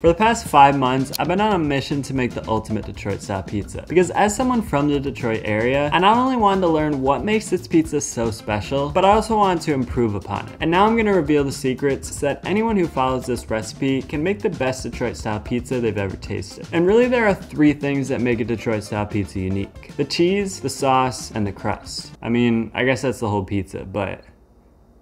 For the past 5 months, I've been on a mission to make the ultimate Detroit style pizza. Because as someone from the Detroit area, I not only wanted to learn what makes this pizza so special, but I also wanted to improve upon it. And now I'm gonna reveal the secrets so that anyone who follows this recipe can make the best Detroit style pizza they've ever tasted. And really there are 3 things that make a Detroit style pizza unique: the cheese, the sauce, and the crust. I mean, I guess that's the whole pizza, but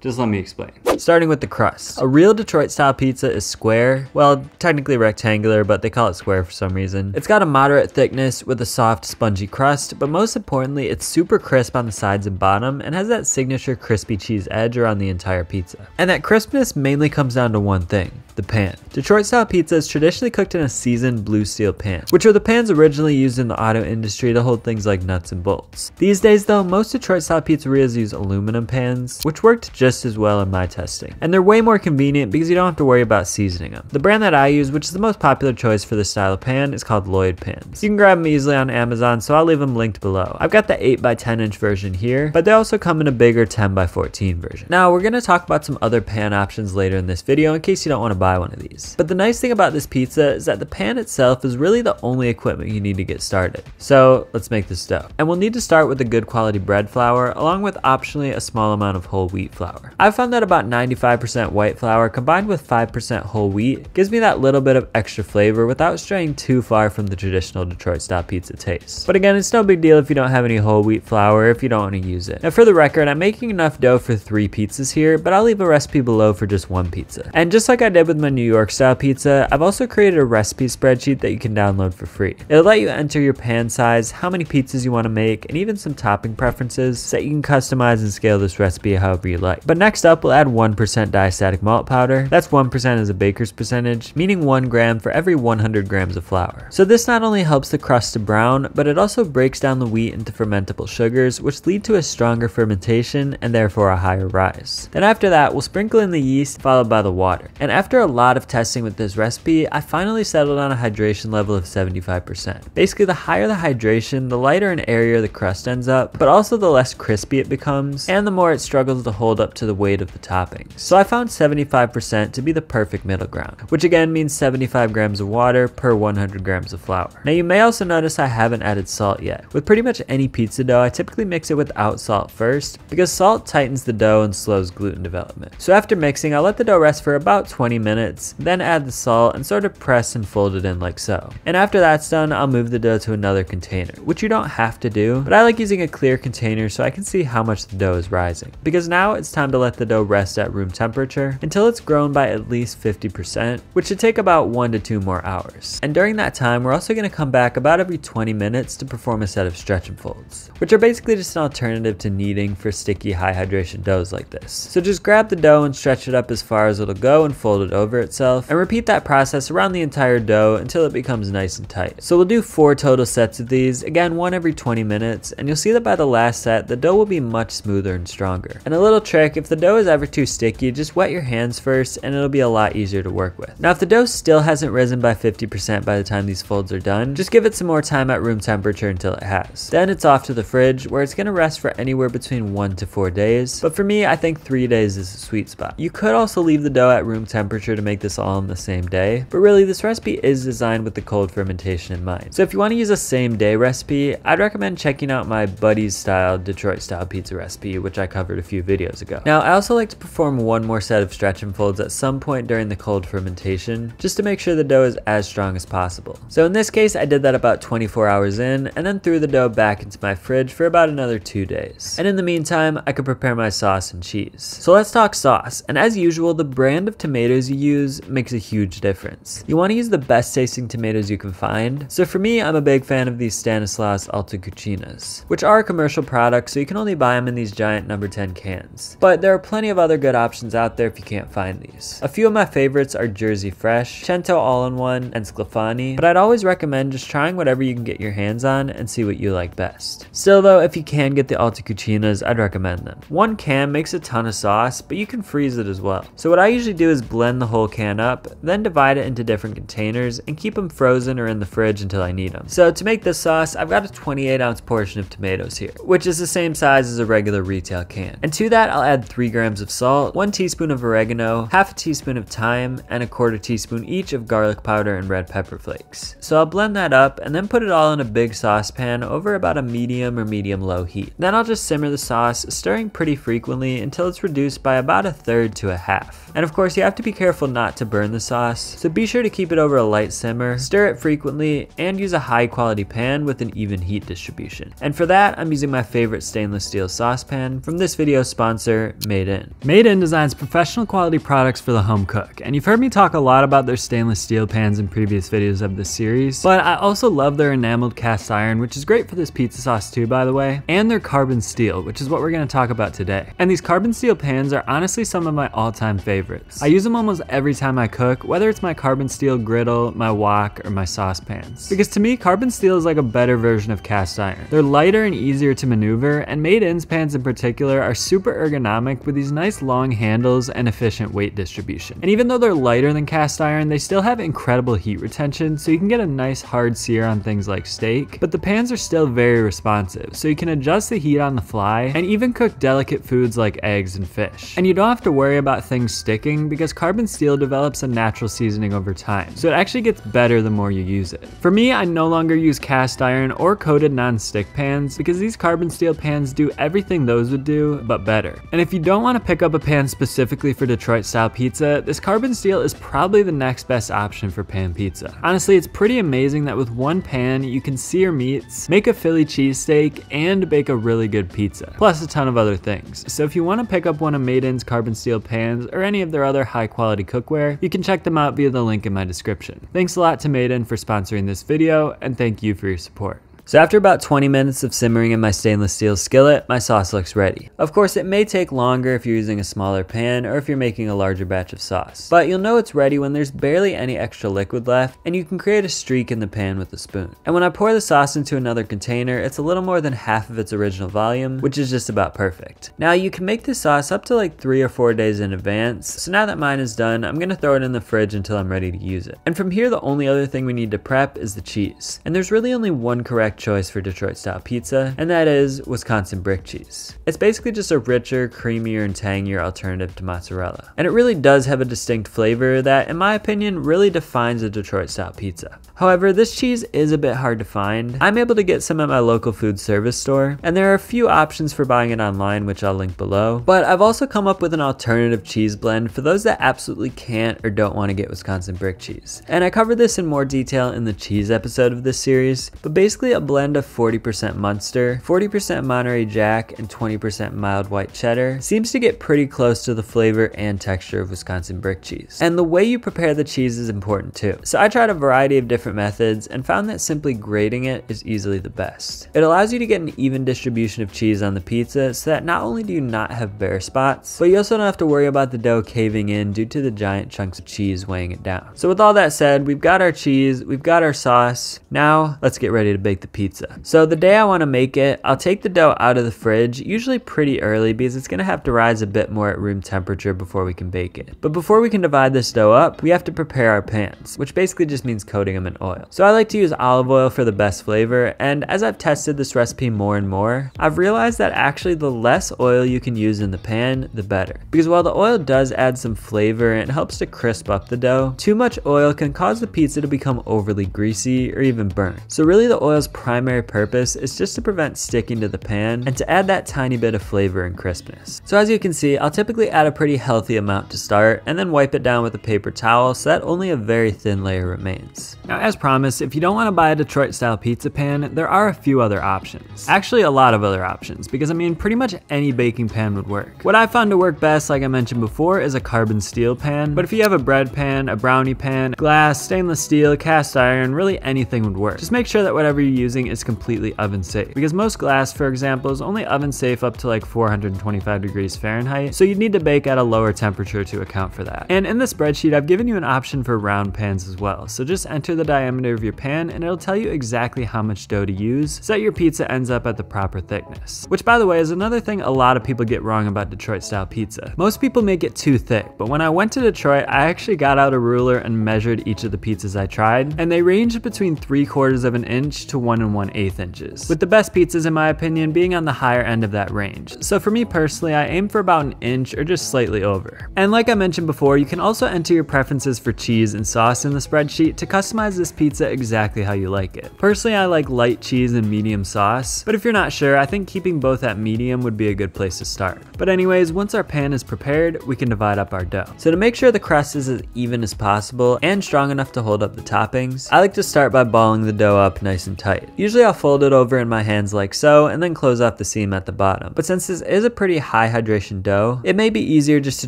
just let me explain. Starting with the crust. A real Detroit style pizza is square, well, technically rectangular, but they call it square for some reason. It's got a moderate thickness with a soft, spongy crust, but most importantly, it's super crisp on the sides and bottom and has that signature crispy cheese edge around the entire pizza. And that crispness mainly comes down to one thing: the pan. Detroit style pizza is traditionally cooked in a seasoned blue steel pan, which are the pans originally used in the auto industry to hold things like nuts and bolts. These days though, most Detroit style pizzerias use aluminum pans, which worked just as well in my testing. And they're way more convenient because you don't have to worry about seasoning them. The brand that I use, which is the most popular choice for this style of pan, is called Lloyd pans. You can grab them easily on Amazon, so I'll leave them linked below. I've got the 8x10 inch version here, but they also come in a bigger 10x14 version. Now we're gonna talk about some other pan options later in this video in case you don't want to buy one of these. But the nice thing about this pizza is that the pan itself is really the only equipment you need to get started. So let's make this dough. And we'll need to start with a good quality bread flour, along with optionally a small amount of whole wheat flour. I've found that about 95% white flour combined with 5% whole wheat gives me that little bit of extra flavor without straying too far from the traditional Detroit style pizza taste. But again, it's no big deal if you don't have any whole wheat flour if you don't want to use it. Now for the record, I'm making enough dough for 3 pizzas here, but I'll leave a recipe below for just 1 pizza. And just like I did with my New York style pizza, I've also created a recipe spreadsheet that you can download for free. It'll let you enter your pan size, how many pizzas you want to make, and even some topping preferences so that you can customize and scale this recipe however you like. But next up, we'll add 1% diastatic malt powder. That's 1% as a baker's percentage, meaning 1 gram for every 100 grams of flour. So this not only helps the crust to brown, but it also breaks down the wheat into fermentable sugars, which lead to a stronger fermentation and therefore a higher rise. Then after that, we'll sprinkle in the yeast, followed by the water. And after a lot of testing with this recipe, I finally settled on a hydration level of 75%. Basically, the higher the hydration, the lighter and airier the crust ends up, but also the less crispy it becomes, and the more it struggles to hold up to the weight of the toppings. So I found 75% to be the perfect middle ground, which again means 75 grams of water per 100 grams of flour. Now you may also notice I haven't added salt yet. With pretty much any pizza dough, I typically mix it without salt first, because salt tightens the dough and slows gluten development. So after mixing, I'll let the dough rest for about 20 minutes, then add the salt and sort of press and fold it in like so. And after that's done, I'll move the dough to another container, which you don't have to do, but I like using a clear container so I can see how much the dough is rising. Because now it's time to let the dough rest at room temperature until it's grown by at least 50%, which should take about 1 to 2 more hours. And during that time, we're also going to come back about every 20 minutes to perform a set of stretch and folds, which are basically just an alternative to kneading for sticky high hydration doughs like this. So just grab the dough and stretch it up as far as it'll go and fold it over itself, and repeat that process around the entire dough until it becomes nice and tight. So we'll do 4 total sets of these, again 1 every 20 minutes, and you'll see that by the last set, the dough will be much smoother and stronger. And a little trick, if the dough is ever too sticky, just wet your hands first and it'll be a lot easier to work with. Now if the dough still hasn't risen by 50% by the time these folds are done, just give it some more time at room temperature until it has. Then it's off to the fridge, where it's going to rest for anywhere between 1 to 4 days, but for me I think 3 days is a sweet spot. You could also leave the dough at room temperature to make this all in the same day, but really this recipe is designed with the cold fermentation in mind. So if you want to use a same day recipe, I'd recommend checking out my Buddy's style Detroit style pizza recipe, which I covered a few videos ago. Now I also like to perform 1 more set of stretch and folds at some point during the cold fermentation, just to make sure the dough is as strong as possible. So in this case, I did that about 24 hours in, and then threw the dough back into my fridge for about another 2 days. And in the meantime, I could prepare my sauce and cheese. So let's talk sauce, and as usual, the brand of tomatoes you use makes a huge difference. You want to use the best tasting tomatoes you can find. So for me, I'm a big fan of these Stanislaus Alta Cucinas, which are a commercial product, so you can only buy them in these giant number 10 cans. But there are plenty of other good options out there if you can't find these. A few of my favorites are Jersey Fresh, Cento All-in-One, and Sclafani, but I'd always recommend just trying whatever you can get your hands on and see what you like best. Still though, if you can get the Alta Cucinas, I'd recommend them. 1 can makes a ton of sauce, but you can freeze it as well. So what I usually do is blend the whole can up, then divide it into different containers and keep them frozen or in the fridge until I need them. So to make this sauce, I've got a 28-ounce portion of tomatoes here, which is the same size as a regular retail can. And to that, I'll add add 3 grams of salt, 1 teaspoon of oregano, half a teaspoon of thyme, and a 1/4 teaspoon each of garlic powder and red pepper flakes. So I'll blend that up and then put it all in a big saucepan over about a medium or medium-low heat. Then I'll just simmer the sauce, stirring pretty frequently until it's reduced by about 1/3 to 1/2. And of course, you have to be careful not to burn the sauce, so be sure to keep it over a light simmer, stir it frequently, and use a high-quality pan with an even heat distribution. And for that, I'm using my favorite stainless steel saucepan from this video's sponsor, Made In. Made In designs professional quality products for the home cook, and you've heard me talk a lot about their stainless steel pans in previous videos of this series, but I also love their enameled cast iron, which is great for this pizza sauce too, by the way, and their carbon steel, which is what we're going to talk about today. And these carbon steel pans are honestly some of my all-time favorites. I use them almost every time I cook, whether it's my carbon steel griddle, my wok, or my saucepans. Because to me, carbon steel is like a better version of cast iron. They're lighter and easier to maneuver, and Made In's pans in particular are super ergonomic with these nice long handles and efficient weight distribution. And even though they're lighter than cast iron, they still have incredible heat retention, so you can get a nice hard sear on things like steak, but the pans are still very responsive, so you can adjust the heat on the fly and even cook delicate foods like eggs and fish. And you don't have to worry about things sticking because carbon steel develops a natural seasoning over time, so it actually gets better the more you use it. For me, I no longer use cast iron or coated non-stick pans because these carbon steel pans do everything those would do, but better. And if you don't want to pick up a pan specifically for Detroit style pizza, this carbon steel is probably the next best option for pan pizza. Honestly, it's pretty amazing that with one pan, you can sear meats, make a Philly cheesesteak, and bake a really good pizza, plus a ton of other things. So if you want to pick up one of Made In's carbon steel pans or any of their other high quality cookware, you can check them out via the link in my description. Thanks a lot to Made In for sponsoring this video, and thank you for your support. So after about 20 minutes of simmering in my stainless steel skillet, my sauce looks ready. Of course, it may take longer if you're using a smaller pan or if you're making a larger batch of sauce, but you'll know it's ready when there's barely any extra liquid left and you can create a streak in the pan with a spoon. And when I pour the sauce into another container, it's a little more than half of its original volume, which is just about perfect. Now you can make this sauce up to like 3 or 4 days in advance, so now that mine is done, I'm gonna throw it in the fridge until I'm ready to use it. And from here, the only other thing we need to prep is the cheese. And there's really only one correct choice for Detroit style pizza, and that is Wisconsin brick cheese. It's basically just a richer, creamier, and tangier alternative to mozzarella. And it really does have a distinct flavor that, in my opinion, really defines a Detroit style pizza. However, this cheese is a bit hard to find. I'm able to get some at my local food service store, and there are a few options for buying it online, which I'll link below. But I've also come up with an alternative cheese blend for those that absolutely can't or don't want to get Wisconsin brick cheese. And I covered this in more detail in the cheese episode of this series, but basically a blend of 40% Munster, 40% Monterey Jack, and 20% mild white cheddar seems to get pretty close to the flavor and texture of Wisconsin brick cheese. And the way you prepare the cheese is important too. So I tried a variety of different methods and found that simply grating it is easily the best. It allows you to get an even distribution of cheese on the pizza so that not only do you not have bare spots, but you also don't have to worry about the dough caving in due to the giant chunks of cheese weighing it down. So with all that said, we've got our cheese, we've got our sauce. Now let's get ready to bake the pizza. So the day I want to make it, I'll take the dough out of the fridge, usually pretty early because it's going to have to rise a bit more at room temperature before we can bake it. But before we can divide this dough up, we have to prepare our pans, which basically just means coating them in oil. So I like to use olive oil for the best flavor, and as I've tested this recipe more and more, I've realized that actually the less oil you can use in the pan, the better. Because while the oil does add some flavor and helps to crisp up the dough, too much oil can cause the pizza to become overly greasy or even burnt. So really the oil's primary purpose is just to prevent sticking to the pan and to add that tiny bit of flavor and crispness. So as you can see, I'll typically add a pretty healthy amount to start and then wipe it down with a paper towel so that only a very thin layer remains. Now as promised, if you don't want to buy a Detroit style pizza pan, there are a few other options. Actually a lot of other options, because I mean pretty much any baking pan would work. What I found to work best, like I mentioned before, is a carbon steel pan, but if you have a bread pan, a brownie pan, glass, stainless steel, cast iron, really anything would work. Just make sure that whatever you're using is completely oven safe, because most glass, for example, is only oven safe up to like 425 degrees Fahrenheit, so you'd need to bake at a lower temperature to account for that. And in the spreadsheet, I've given you an option for round pans as well, so just enter the diameter of your pan and it'll tell you exactly how much dough to use so that your pizza ends up at the proper thickness. Which, by the way, is another thing a lot of people get wrong about Detroit style pizza. Most people make it too thick, but when I went to Detroit, I actually got out a ruler and measured each of the pizzas I tried, and they ranged between 3/4 of an inch to 1 1 1/8 inches, with the best pizzas in my opinion being on the higher end of that range. So for me personally, I aim for about an inch or just slightly over. And like I mentioned before, you can also enter your preferences for cheese and sauce in the spreadsheet to customize this pizza exactly how you like it. Personally, I like light cheese and medium sauce, but if you're not sure, I think keeping both at medium would be a good place to start. But anyways, once our pan is prepared, we can divide up our dough. So to make sure the crust is as even as possible and strong enough to hold up the toppings, I like to start by balling the dough up nice and tight. Usually I'll fold it over in my hands like so and then close off the seam at the bottom. But since this is a pretty high hydration dough, it may be easier just to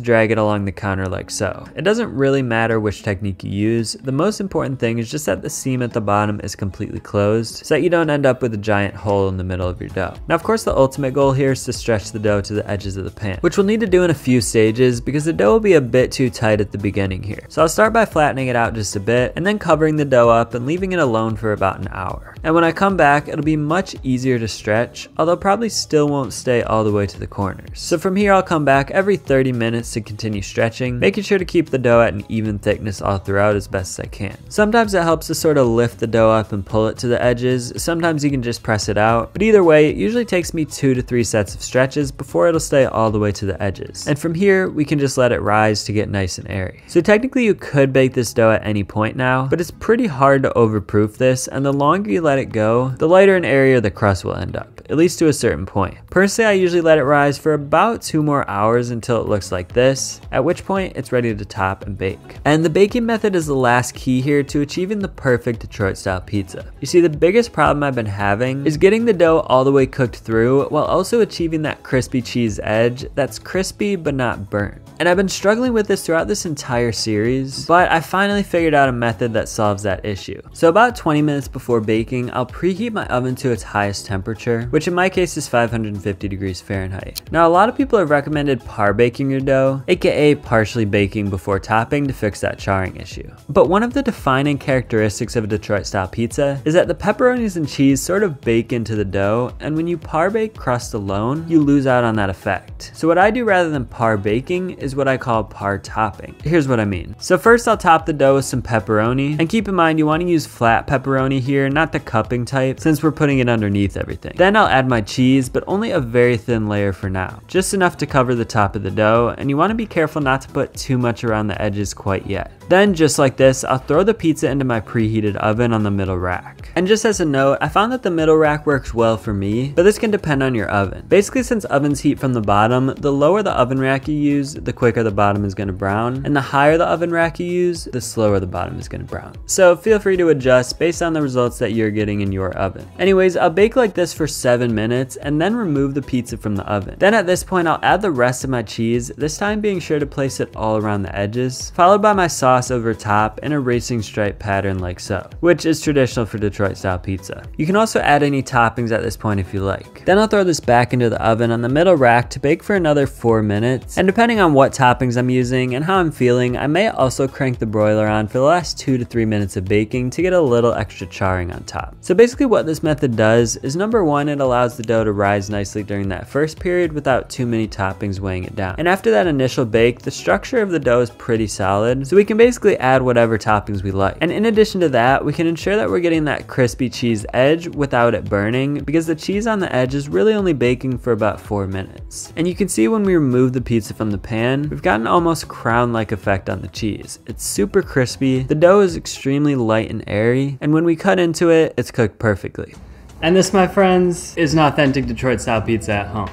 drag it along the counter like so. It doesn't really matter which technique you use. The most important thing is just that the seam at the bottom is completely closed so that you don't end up with a giant hole in the middle of your dough. Now of course the ultimate goal here is to stretch the dough to the edges of the pan, which we'll need to do in a few stages because the dough will be a bit too tight at the beginning here. So I'll start by flattening it out just a bit and then covering the dough up and leaving it alone for about an hour. And when I come back, it'll be much easier to stretch, although probably still won't stay all the way to the corners. So from here I'll come back every 30 minutes to continue stretching, making sure to keep the dough at an even thickness all throughout as best as I can. Sometimes it helps to sort of lift the dough up and pull it to the edges, sometimes you can just press it out, but either way it usually takes me 2 to 3 sets of stretches before it'll stay all the way to the edges. And from here we can just let it rise to get nice and airy. So technically you could bake this dough at any point now, but it's pretty hard to overproof this, and the longer you let it go, the lighter and airier the crust will end up, at least to a certain point. Personally, I usually let it rise for about 2 more hours until it looks like this, at which point it's ready to top and bake. And the baking method is the last key here to achieving the perfect Detroit style pizza. You see, the biggest problem I've been having is getting the dough all the way cooked through while also achieving that crispy cheese edge that's crispy but not burnt. And I've been struggling with this throughout this entire series, but I finally figured out a method that solves that issue. So about 20 minutes before baking, I'll preheat my oven to its highest temperature, which in my case is 550 degrees Fahrenheit. Now a lot of people have recommended par baking your dough, aka partially baking before topping to fix that charring issue. But one of the defining characteristics of a Detroit style pizza is that the pepperonis and cheese sort of bake into the dough, and when you par bake crust alone, you lose out on that effect. So what I do rather than par baking is what I call par topping. Here's what I mean. So first I'll top the dough with some pepperoni, and keep in mind you want to use flat pepperoni here, not the cupping type, since we're putting it underneath everything. Then I'll add my cheese, but only a very thin layer for now, just enough to cover the top of the dough, and you want to be careful not to put too much around the edges quite yet. Then just like this, I'll throw the pizza into my preheated oven on the middle rack. And just as a note, I found that the middle rack works well for me, but this can depend on your oven. Basically, since ovens heat from the bottom, the lower the oven rack you use, the quicker the bottom is going to brown, and the higher the oven rack you use, the slower the bottom is going to brown. So feel free to adjust based on the results that you're getting in your oven. Anyways, I'll bake like this for 7 minutes and then remove the pizza from the oven. Then at this point, I'll add the rest of my cheese, this time being sure to place it all around the edges, followed by my sauce over top in a racing stripe pattern like so, which is traditional for Detroit style pizza. You can also add any toppings at this point if you like. Then I'll throw this back into the oven on the middle rack to bake for another 4 minutes, and depending on what toppings I'm using and how I'm feeling, I may also crank the broiler on for the last 2 to 3 minutes of baking to get a little extra charring on top. So basically what this method does is number 1, it allows the dough to rise nicely during that first period without too many toppings weighing it down. And after that initial bake, the structure of the dough is pretty solid, so we can basically add whatever toppings we like. And in addition to that, we can ensure that we're getting that crispy cheese edge without it burning, because the cheese on the edge is really only baking for about 4 minutes. And you can see when we remove the pizza from the pan, we've got an almost crown-like effect on the cheese. It's super crispy, the dough is extremely light and airy, and when we cut into it, it's cooked perfectly. And this, my friends, is an authentic Detroit style pizza at home.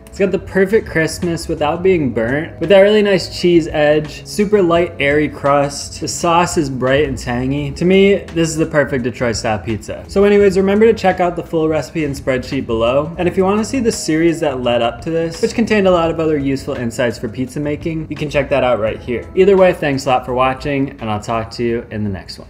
It's got the perfect crispness without being burnt, with that really nice cheese edge, super light airy crust. The sauce is bright and tangy. To me, this is the perfect Detroit style pizza. So anyways, remember to check out the full recipe and spreadsheet below. And if you want to see the series that led up to this, which contained a lot of other useful insights for pizza making, you can check that out right here. Either way, thanks a lot for watching, and I'll talk to you in the next one.